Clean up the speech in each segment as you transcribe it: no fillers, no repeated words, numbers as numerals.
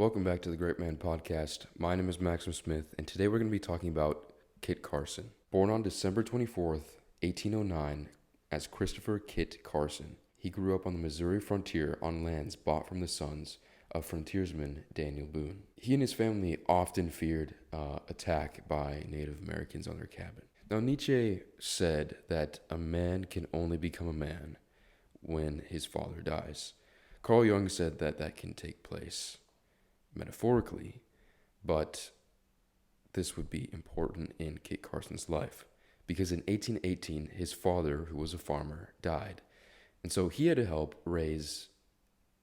Welcome back to the Great Man Podcast. My name is Maxim Smith, and today we're going to be talking about Kit Carson. Born on December 24th, 1809, as Christopher Kit Carson, he grew up on the Missouri frontier on lands bought from the sons of frontiersman Daniel Boone. He and his family often feared attack by Native Americans on their cabin. Now, Nietzsche said that a man can only become a man when his father dies. Carl Jung said that that can take place metaphorically, but this would be important in Kit Carson's life because in 1818 his father, who was a farmer, died, and so he had to help raise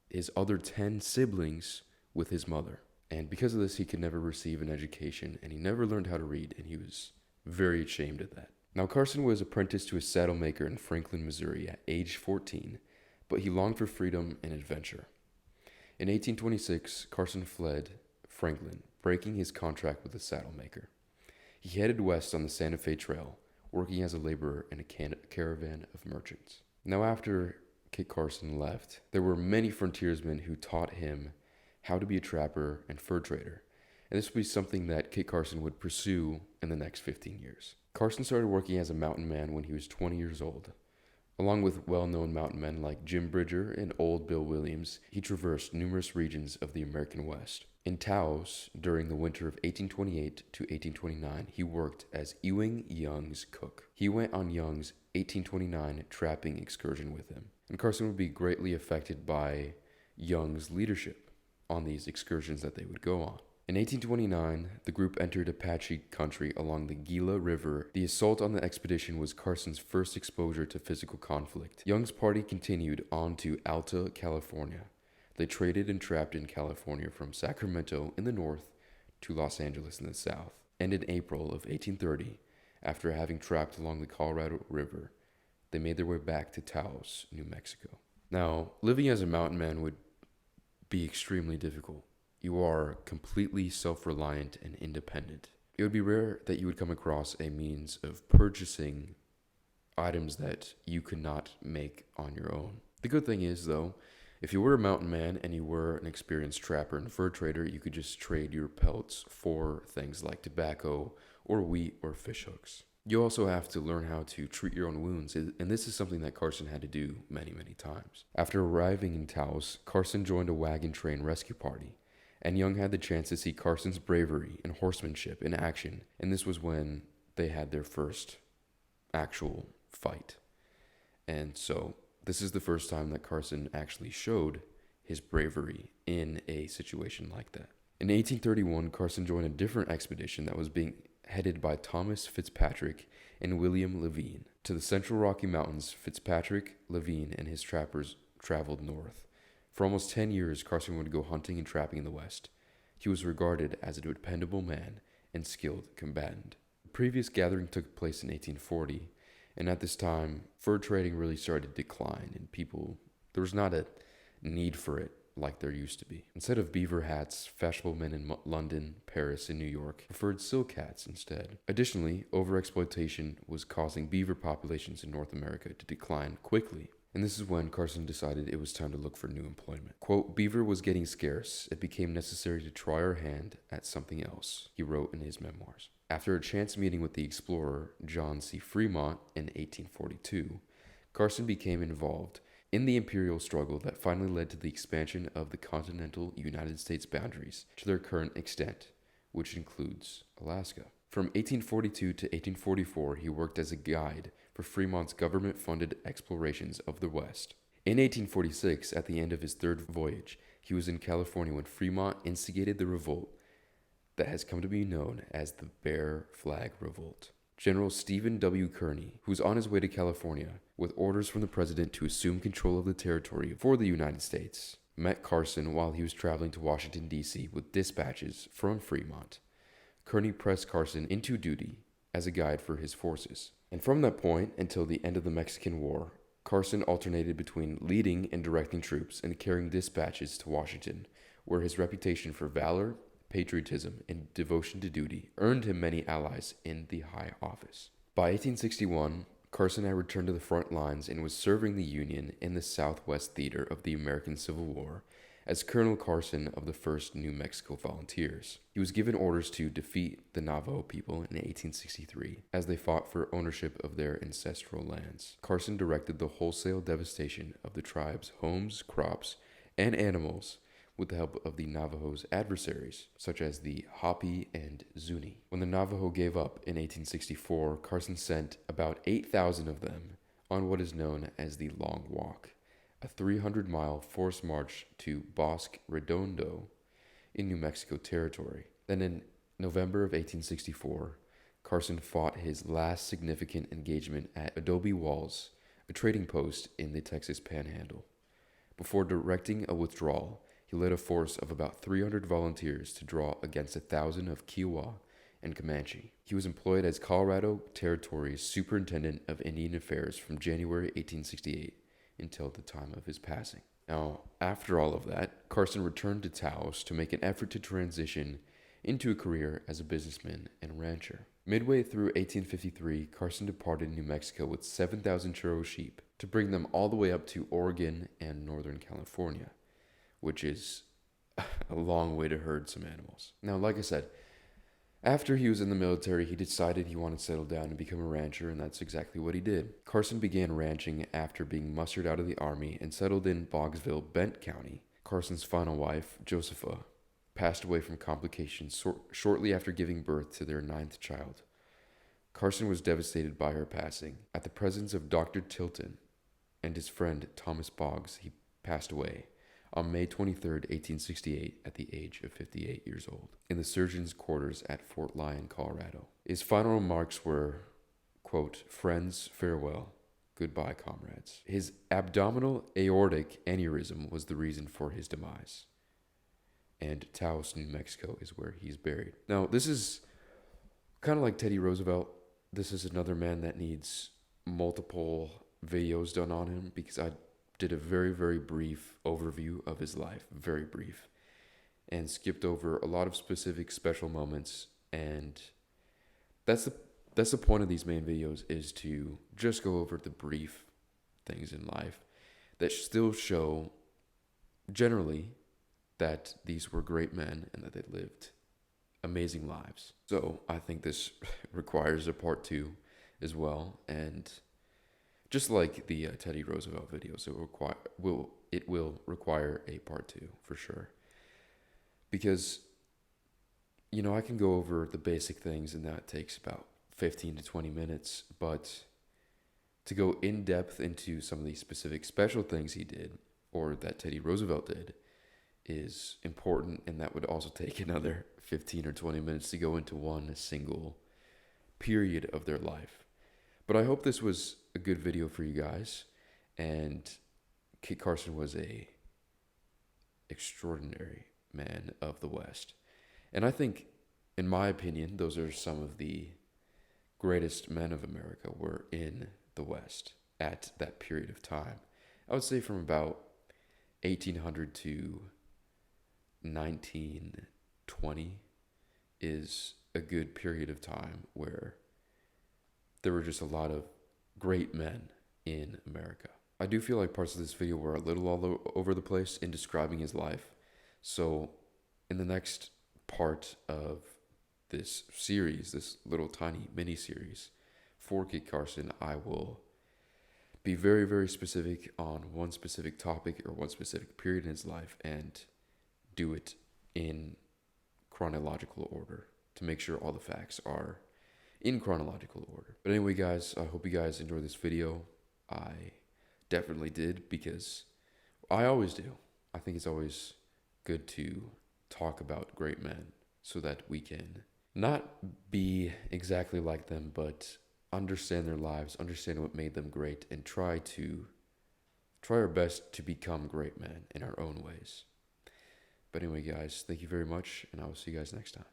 his other 10 siblings with his mother. And because of this, he could never receive an education, and he never learned how to read, and he was very ashamed of that. Now, Carson was apprenticed to a saddle maker in Franklin, Missouri at age 14, but he longed for freedom and adventure. In 1826, Carson fled Franklin, breaking his contract with the saddle maker. He headed west on the Santa Fe Trail, working as a laborer in a caravan of merchants. Now, after Kit Carson left, there were many frontiersmen who taught him how to be a trapper and fur trader, and this would be something that Kit Carson would pursue in the next 15 years. Carson started working as a mountain man when he was 20 years old. Along with well-known mountain men like Jim Bridger and Old Bill Williams, he traversed numerous regions of the American West. In Taos, during the winter of 1828 to 1829, he worked as Ewing Young's cook. He went on Young's 1829 trapping excursion with him, and Carson would be greatly affected by Young's leadership on these excursions that they would go on. In 1829, the group entered Apache country along the Gila River. The assault on the expedition was Carson's first exposure to physical conflict. Young's party continued on to Alta, California. They traded and trapped in California from Sacramento in the north to Los Angeles in the south. And in April of 1830, after having trapped along the Colorado River, they made their way back to Taos, New Mexico. Now, living as a mountain man would be extremely difficult. You are completely self-reliant and independent. It would be rare that you would come across a means of purchasing items that you could not make on your own. The good thing is, though, if you were a mountain man and you were an experienced trapper and fur trader, you could just trade your pelts for things like tobacco or wheat or fish hooks. You also have to learn how to treat your own wounds, and this is something that Carson had to do many, many times. After arriving in Taos, Carson joined a wagon train rescue party, and Young had the chance to see Carson's bravery and horsemanship in action, and this was when they had their first actual fight. And so this is the first time that Carson actually showed his bravery in a situation like that. In 1831, Carson joined a different expedition that was being headed by Thomas Fitzpatrick and William Levine. To the Central Rocky Mountains, Fitzpatrick, Levine, and his trappers traveled north. For almost 10 years, Carson would go hunting and trapping in the West. He was regarded as a dependable man and skilled combatant. The previous gathering took place in 1840, and at this time, fur trading really started to decline, and there was not a need for it like there used to be. Instead of beaver hats, fashionable men in London, Paris, and New York preferred silk hats instead. Additionally, overexploitation was causing beaver populations in North America to decline quickly. And this is when Carson decided it was time to look for new employment. Quote, "Beaver was getting scarce. It became necessary to try our hand at something else," he wrote in his memoirs. After a chance meeting with the explorer John C. Fremont in 1842, Carson became involved in the imperial struggle that finally led to the expansion of the continental United States boundaries to their current extent, which includes Alaska. From 1842 to 1844, he worked as a guide for Fremont's government-funded explorations of the West. In 1846, at the end of his third voyage, he was in California when Fremont instigated the revolt that has come to be known as the Bear Flag Revolt. General Stephen W. Kearny, who was on his way to California with orders from the president to assume control of the territory for the United States, met Carson while he was traveling to Washington, D.C. with dispatches from Fremont. Kearny pressed Carson into duty as a guide for his forces. And from that point until the end of the Mexican War, Carson alternated between leading and directing troops and carrying dispatches to Washington, where his reputation for valor, patriotism, and devotion to duty earned him many allies in the high office. By 1861, Carson had returned to the front lines and was serving the Union in the Southwest Theater of the American Civil War as Colonel Carson of the 1st New Mexico Volunteers. He was given orders to defeat the Navajo people in 1863 as they fought for ownership of their ancestral lands. Carson directed the wholesale devastation of the tribe's homes, crops, and animals with the help of the Navajo's adversaries, such as the Hopi and Zuni. When the Navajo gave up in 1864, Carson sent about 8,000 of them on what is known as the Long Walk, a 300-mile forced march to Bosque Redondo in New Mexico territory. Then in November of 1864, Carson fought his last significant engagement at Adobe Walls, a trading post in the Texas Panhandle. Before directing a withdrawal, he led a force of about 300 volunteers to draw against 1,000 of Kiowa and Comanche. He was employed as Colorado Territory's Superintendent of Indian Affairs from January 1868 until the time of his passing. Now, after all of that, Carson returned to Taos to make an effort to transition into a career as a businessman and rancher. Midway through 1853, Carson departed New Mexico with 7,000 churro sheep to bring them all the way up to Oregon and Northern California, which is a long way to herd some animals. Now, like I said, after he was in the military, he decided he wanted to settle down and become a rancher, and that's exactly what he did. Carson began ranching after being mustered out of the army and settled in Boggsville, Bent County. Carson's final wife, Josepha, passed away from complications shortly after giving birth to their 9th child. Carson was devastated by her passing. At the presence of Dr. Tilton and his friend Thomas Boggs, he passed away on May 23, 1868, at the age of 58 years old, in the surgeon's quarters at Fort Lyon, Colorado. His final remarks were, quote, "Friends, farewell. Goodbye, comrades." His abdominal aortic aneurysm was the reason for his demise, and Taos, New Mexico is where he's buried. Now, this is kind of like Teddy Roosevelt. This is another man that needs multiple videos done on him, because I did a very, very brief overview of his life, very brief, and skipped over a lot of specific special moments. And that's the point of these main videos, is to just go over the brief things in life that still show generally that these were great men and that they lived amazing lives. So I think this requires a part 2 as well, and just like the Teddy Roosevelt videos, it will require a part 2 for sure. Because, I can go over the basic things, and that takes about 15 to 20 minutes. But to go in depth into some of these specific special things he did, or that Teddy Roosevelt did, is important, and that would also take another 15 or 20 minutes to go into one single period of their life. But I hope this was a good video for you guys. And Kit Carson was a extraordinary man of the West. And I think, in my opinion, those are some of the greatest men of America were in the West at that period of time. I would say from about 1800 to 1920 is a good period of time where there were just a lot of great men in America. I do feel like parts of this video were a little all over the place in describing his life. So in the next part of this series, this little tiny mini series for Kit Carson, I will be very, very specific on one specific topic or one specific period in his life, and do it in chronological order to make sure all the facts are in chronological order. But anyway, guys, I hope you guys enjoyed this video. I definitely did, because I always do. I think it's always good to talk about great men so that we can not be exactly like them, but understand their lives, understand what made them great, and try our best to become great men in our own ways. But anyway, guys, thank you very much, and I will see you guys next time.